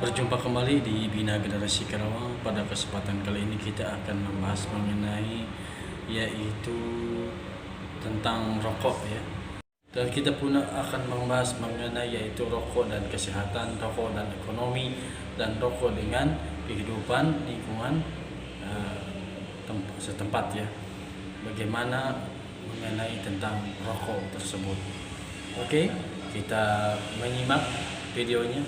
Berjumpa kembali di Bina Generasi Karawang. Pada kesempatan kali ini kita akan membahas mengenai yaitu tentang rokok ya. Dan kita pun akan membahas mengenai yaitu rokok dan kesehatan, rokok dan ekonomi, dan rokok dengan kehidupan lingkungan setempat ya. Bagaimana mengenai tentang rokok tersebut. Oke, kita menyimak videonya.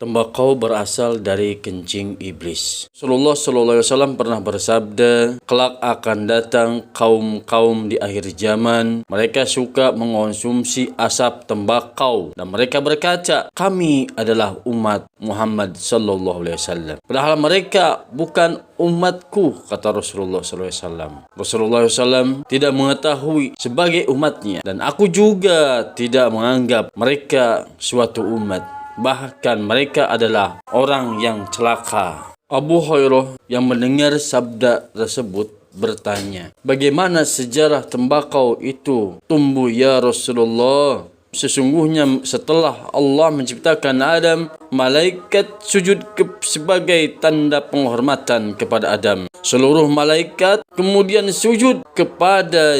Tembakau berasal dari kencing iblis. Rasulullah SAW pernah bersabda, kelak akan datang kaum-kaum di akhir zaman. Mereka suka mengonsumsi asap tembakau dan mereka berkata, kami adalah umat Muhammad SAW. Padahal mereka bukan umatku, kata Rasulullah SAW. Rasulullah SAW tidak mengetahui sebagai umatnya, dan aku juga tidak menganggap mereka suatu umat. Bahkan mereka adalah orang yang celaka. Abu Hurairah yang mendengar sabda tersebut bertanya, bagaimana sejarah tembakau itu tumbuh ya Rasulullah? Sesungguhnya setelah Allah menciptakan Adam, malaikat sujud sebagai tanda penghormatan kepada Adam. Seluruh malaikat kemudian sujud kepada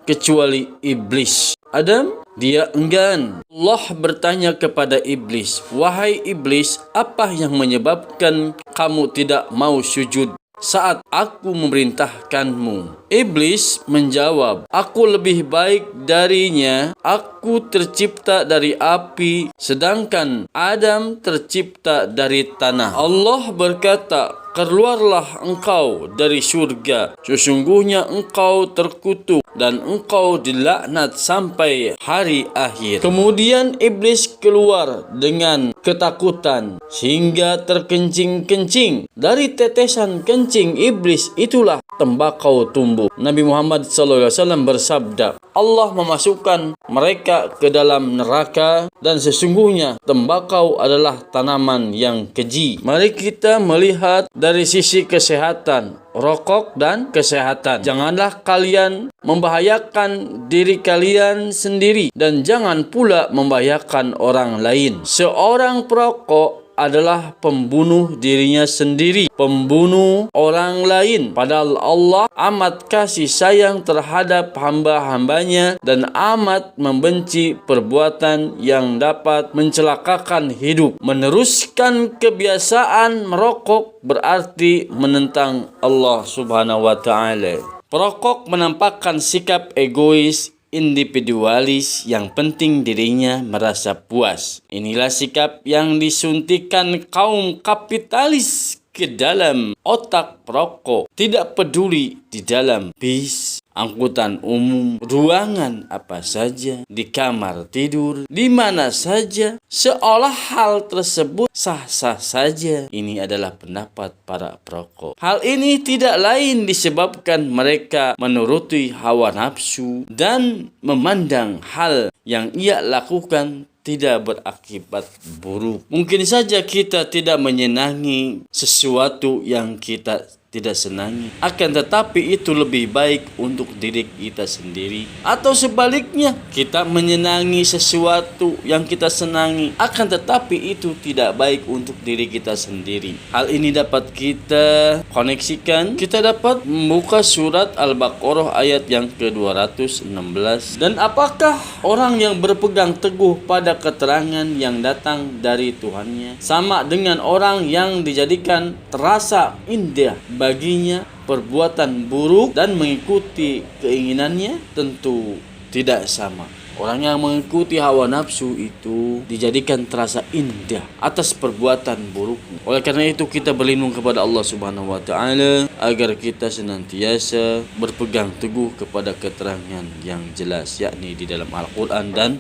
kecuali iblis. Adam, dia enggan. Allah bertanya kepada iblis, wahai iblis, apa yang menyebabkan kamu tidak mau sujud saat aku memerintahkanmu? Iblis menjawab, aku lebih baik darinya. Aku tercipta dari api, sedangkan Adam tercipta dari tanah. Allah berkata, keluarlah engkau dari surga. Sesungguhnya engkau terkutuk dan engkau dilaknat sampai hari akhir. Kemudian iblis keluar dengan ketakutan sehingga terkencing-kencing. Dari tetesan kencing iblis itulah tembakau tumbuh. Nabi Muhammad SAW bersabda, Allah memasukkan mereka ke dalam neraka dan sesungguhnya tembakau adalah tanaman yang keji. Mari kita melihat dari sisi kesehatan, rokok dan kesehatan. Janganlah kalian membahayakan diri kalian sendiri dan jangan pula membahayakan orang lain. Seorang perokok adalah pembunuh dirinya sendiri, pembunuh orang lain. Padahal Allah amat kasih sayang terhadap hamba-hambanya dan amat membenci perbuatan yang dapat mencelakakan hidup. Meneruskan kebiasaan merokok berarti menentang Allah Subhanahu wa Ta'ala. Perokok menampakkan sikap egois, individualis yang penting dirinya merasa puas. Inilah sikap yang disuntikan kaum kapitalis ke dalam otak perokok. Tidak peduli di dalam bis, angkutan umum, ruangan apa saja, di kamar tidur, di mana saja, seolah hal tersebut sah-sah saja. Ini adalah pendapat para perokok. Hal ini tidak lain disebabkan mereka menuruti hawa nafsu dan memandang hal yang ia lakukan tidak berakibat buruk. Mungkin saja kita tidak menyenangi sesuatu yang kita tidak senangi, akan tetapi itu lebih baik untuk diri kita sendiri. Atau sebaliknya, kita menyenangi sesuatu yang kita senangi, akan tetapi itu tidak baik untuk diri kita sendiri. Hal ini dapat kita koneksikan. Kita dapat membuka surat Al-Baqarah ayat yang ke-216. Dan apakah orang yang berpegang teguh pada keterangan yang datang dari Tuhannya sama dengan orang yang dijadikan terasa indah baginya perbuatan buruk dan mengikuti keinginannya? Tentu tidak sama. Orang yang mengikuti hawa nafsu itu dijadikan terasa indah atas perbuatan buruknya. Oleh karena itu kita berlindung kepada Allah Subhanahu wa Ta'ala agar kita senantiasa berpegang teguh kepada keterangan yang jelas, yakni di dalam Al-Quran dan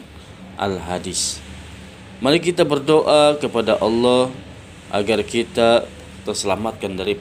Al-Hadis. Mari kita berdoa kepada Allah agar kita terselamatkan dari